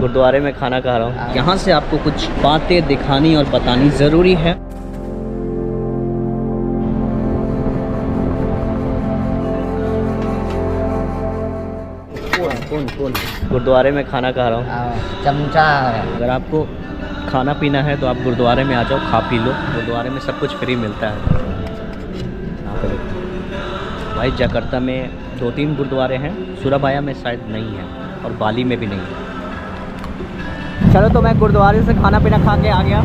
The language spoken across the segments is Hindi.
गुरुद्वारे में खाना खा रहा हूँ। यहाँ से आपको कुछ बातें दिखानी और बतानी ज़रूरी है। कौन गुरुद्वारे में खाना खा रहा हूँ। चमचा। अगर आपको खाना पीना है तो आप गुरुद्वारे में आ जाओ, खा पी लो। गुरुद्वारे में सब कुछ फ्री मिलता है। यहाँ पे देखो भाई, जकार्ता में 2-3 गुरुद्वारे हैं, सुराबाया में शायद नहीं है और बाली में भी नहीं है। चलो तो मैं गुरुद्वारे से खाना पीना खा के आ गया।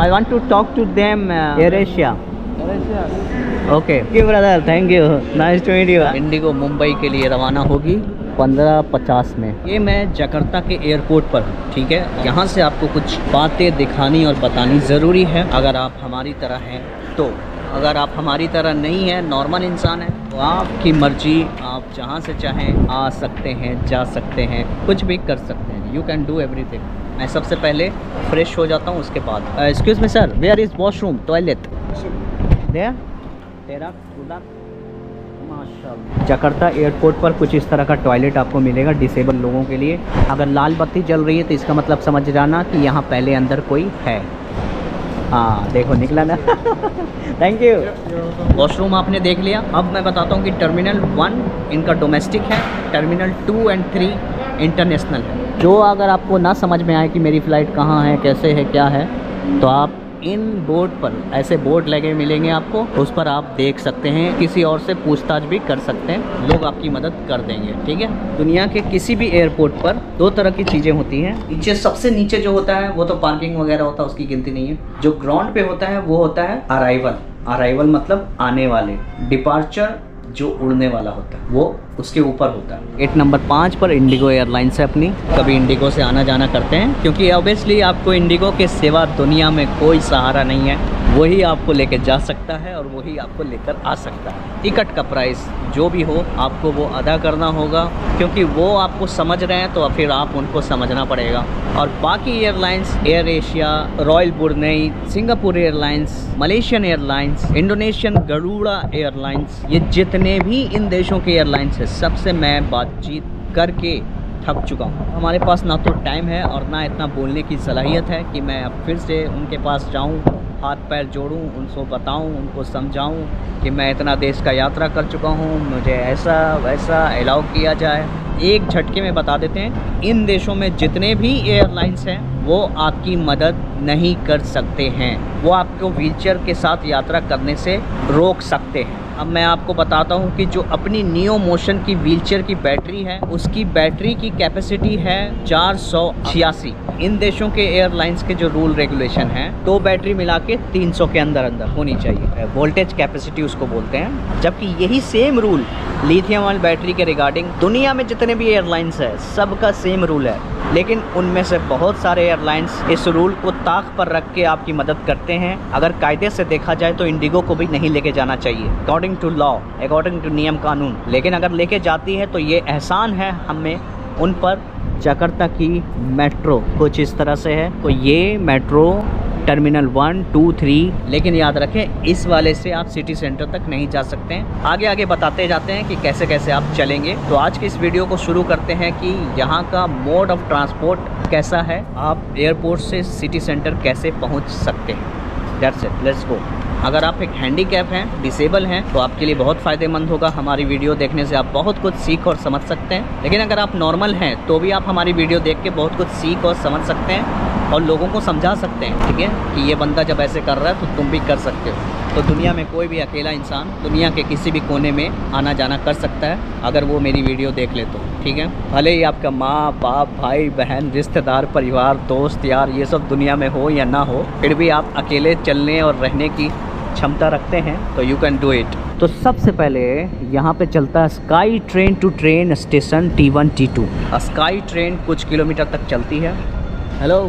I want to talk to them, AirAsia. Okay. Thank you brother, thank you. Nice to meet you. Indigo Mumbai के लिए रवाना होगी 15:50 में। ये मैं जकार्ता के एयरपोर्ट पर हूँ, ठीक है। यहाँ से आपको कुछ बातें दिखानी और बतानी ज़रूरी है अगर आप हमारी तरह हैं तो। अगर आप हमारी तरह नहीं है, नॉर्मल इंसान है, तो आपकी मर्जी, आप जहाँ से चाहें आ सकते हैं, जा सकते हैं, कुछ भी कर सकते हैं। You can do everything. मैं सबसे पहले फ्रेश हो जाता हूँ, उसके बाद excuse me sir, where is washroom toilet there तेरा खुदा। माशाल्लाह, जकार्ता एयरपोर्ट पर कुछ इस तरह का टॉयलेट आपको मिलेगा डिसेबल लोगों के लिए। अगर लाल बत्ती जल रही है तो इसका मतलब समझ जाना कि यहाँ पहले अंदर कोई है। हाँ देखो निकला ना। Thank you. वॉशरूम आपने देख लिया। अब मैं बताता हूँ कि टर्मिनल 1 इनका डोमेस्टिक है, टर्मिनल 2 और 3 इंटरनेशनल है। जो अगर आपको ना समझ में आए कि मेरी फ़्लाइट कहाँ है, कैसे है, क्या है, तो आप इन बोर्ड पर, ऐसे बोर्ड लगे मिलेंगे आपको, उस पर आप देख सकते हैं। किसी और से पूछताछ भी कर सकते हैं, लोग आपकी मदद कर देंगे, ठीक है। दुनिया के किसी भी एयरपोर्ट पर 2 तरह की चीज़ें होती हैं। नीचे, सबसे नीचे जो होता है वो तो पार्किंग वगैरह होता है, उसकी गिनती नहीं है। जो ग्राउंड पे होता है वो होता है अराइवल मतलब आने वाले। डिपार्चर जो उड़ने वाला होता है वो उसके ऊपर होता है। गेट नंबर 5 पर इंडिगो एयरलाइंस है अपनी। कभी इंडिगो से आना जाना करते हैं, क्योंकि ऑब्वियसली आपको इंडिगो के सिवा दुनिया में कोई सहारा नहीं है। वही आपको लेकर जा सकता है और वही आपको लेकर आ सकता है। टिकट का प्राइस जो भी हो आपको वो अदा करना होगा, क्योंकि वो आपको समझ रहे हैं तो फिर आप उनको समझना पड़ेगा। और बाकी airlines, air Asia, royal Brunei, Singapore airlines, Malaysian airlines, Indonesian Garuda airlines, ये जितने भी इन देशों के एयरलाइंस है, सबसे मैं बातचीत करके थक चुका हूँ। हमारे पास ना तो टाइम है और ना इतना बोलने की सलाहियत है कि मैं अब फिर से उनके पास जाऊँ, हाथ पैर जोड़ूं, उनको बताऊं, उनको समझाऊं कि मैं इतना देश का यात्रा कर चुका हूं, मुझे ऐसा वैसा अलाउ किया जाए। एक झटके में बता देते हैं, इन देशों में जितने भी एयरलाइंस हैं वो आपकी मदद नहीं कर सकते हैं। वो आपको व्हीलचेयर के साथ यात्रा करने से रोक सकते हैं। अब मैं आपको बताता हूँ कि जो अपनी नियो मोशन की व्हीलचेयर की बैटरी है, उसकी बैटरी की कैपेसिटी है 486। इन देशों के एयरलाइंस के जो रूल रेगुलेशन हैं, 2 बैटरी मिला के 300 के अंदर होनी चाहिए। वोल्टेज कैपेसिटी उसको बोलते हैं। जबकि यही same rule lithium ion battery के रिगार्डिंग दुनिया में जितने भी एयरलाइंस है सबका सेम रूल है। लेकिन उनमें से बहुत सारे एयरलाइंस इस रूल को ताक पर रख के आपकी मदद करते हैं। अगर कायदे से देखा जाए तो इंडिगो को भी नहीं लेके जाना चाहिए, according to law, according to नियम कानून। लेकिन अगर लेके जाती है तो ये एहसान है हमें उन पर। जकार्ता की मेट्रो कुछ इस तरह से है। तो ये मेट्रो टर्मिनल 1, 2, 3, लेकिन याद रखें इस वाले से आप सिटी सेंटर तक नहीं जा सकते हैं। आगे आगे बताते जाते हैं कि कैसे कैसे आप चलेंगे। तो आज की इस वीडियो को शुरू करते हैं कि यहाँ का मोड ऑफ ट्रांसपोर्ट कैसा है, आप एयरपोर्ट से सिटी सेंटर कैसे पहुँच सकते हैं। That's it, let's go. अगर आप एक हैंडीकैप हैं, डिसेबल हैं, तो आपके लिए बहुत फ़ायदेमंद होगा। हमारी वीडियो देखने से आप बहुत कुछ सीख और समझ सकते हैं। लेकिन अगर आप नॉर्मल हैं तो भी आप हमारी वीडियो देख के बहुत कुछ सीख और समझ सकते हैं और लोगों को समझा सकते हैं, ठीक है, कि ये बंदा जब ऐसे कर रहा है तो तुम भी कर सकते हो। तो दुनिया में कोई भी अकेला इंसान दुनिया के किसी भी कोने में आना जाना कर सकता है अगर वो मेरी वीडियो देख ले तो, ठीक है। भले ही आपका माँ बाप, भाई बहन, रिश्तेदार, परिवार, दोस्त, यार, ये सब दुनिया में हो या ना हो, फिर भी आप अकेले चलने और रहने की क्षमता रखते हैं तो यू कैन डू इट। तो सबसे पहले यहाँ पे चलता है sky train to train station T1 T2। Sky train कुछ किलोमीटर तक चलती है। हेलो,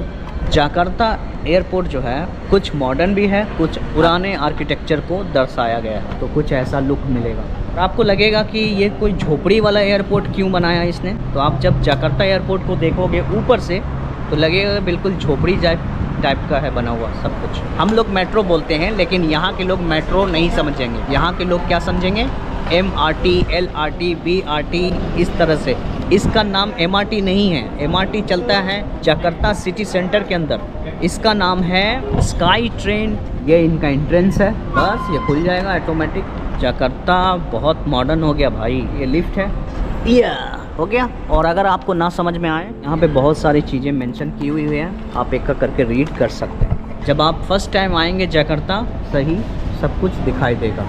जाकार्ता एयरपोर्ट जो है कुछ मॉडर्न भी है, कुछ पुराने आर्किटेक्चर को दर्शाया गया है, तो कुछ ऐसा लुक मिलेगा। और आपको लगेगा कि ये कोई झोपड़ी वाला एयरपोर्ट क्यों बनाया इसने, तो आप जब जाकार्ता एयरपोर्ट को देखोगे ऊपर से तो लगेगा बिल्कुल झोपड़ी टाइप का है बना हुआ सब कुछ। हम लोग मेट्रो बोलते हैं, लेकिन यहाँ के लोग मेट्रो नहीं समझेंगे। यहाँ के लोग क्या समझेंगे, MRT, LRT, BRT, इस तरह से। इसका नाम MRT नहीं है, MRT चलता है जाकार्ता सिटी सेंटर के अंदर। इसका नाम है स्काई ट्रेन। ये इनका एंट्रेंस है, बस ये खुल जाएगा ऑटोमेटिक। जाकार्ता बहुत मॉडर्न हो गया भाई। ये लिफ्ट है, या हो गया। और अगर आपको ना समझ में आए, यहाँ पे बहुत सारी चीज़ें मेंशन की हुई हैं, आप एक करके रीड कर सकते हैं। जब आप फर्स्ट टाइम आएंगे जाकार्ता, सही सब कुछ दिखाई देगा।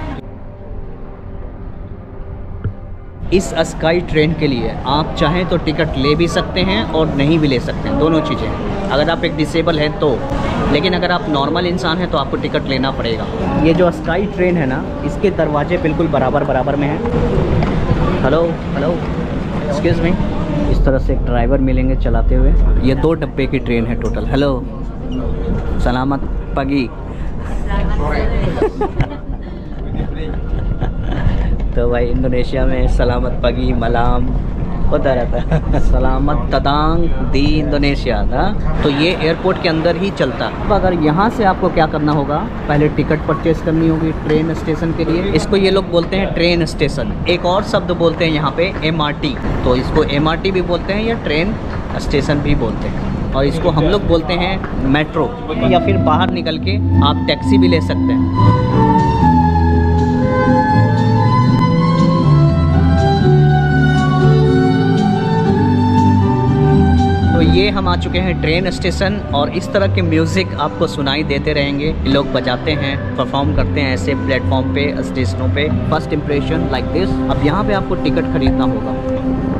इस स्काई ट्रेन के लिए आप चाहें तो टिकट ले भी सकते हैं और नहीं भी ले सकते हैं, दोनों चीज़ें। अगर आप एक डिसेबल हैं तो, लेकिन अगर आप नॉर्मल इंसान हैं तो आपको टिकट लेना पड़ेगा। ये जो स्काई ट्रेन है ना, इसके दरवाजे बिल्कुल बराबर में हैं। Hello excuse me. इस तरह से एक ड्राइवर मिलेंगे चलाते हुए। ये 2 डब्बे की ट्रेन है टोटल। हेलो, सलामत पगी। तो भाई इंडोनेशिया में सलामत पगी मलाम होता रहता है। सलामत तदांग दी इंडोनेशिया ना। तो ये एयरपोर्ट के अंदर ही चलता है। तो अगर यहाँ से आपको क्या करना होगा, पहले टिकट परचेस करनी होगी ट्रेन स्टेशन के लिए। इसको ये लोग बोलते हैं ट्रेन स्टेशन। एक और शब्द बोलते हैं यहाँ पे MRT, तो इसको MRT भी बोलते हैं या ट्रेन स्टेशन भी बोलते हैं। और इसको हम लोग बोलते हैं मेट्रो, या फिर बाहर निकल के आप टैक्सी भी ले सकते हैं। तो ये हम आ चुके हैं ट्रेन स्टेशन, और इस तरह के म्यूज़िक आपको सुनाई देते रहेंगे। लोग बजाते हैं, परफॉर्म करते हैं ऐसे प्लेटफॉर्म पे, स्टेशनों पे। First impression like this. अब यहाँ पे आपको टिकट खरीदना होगा।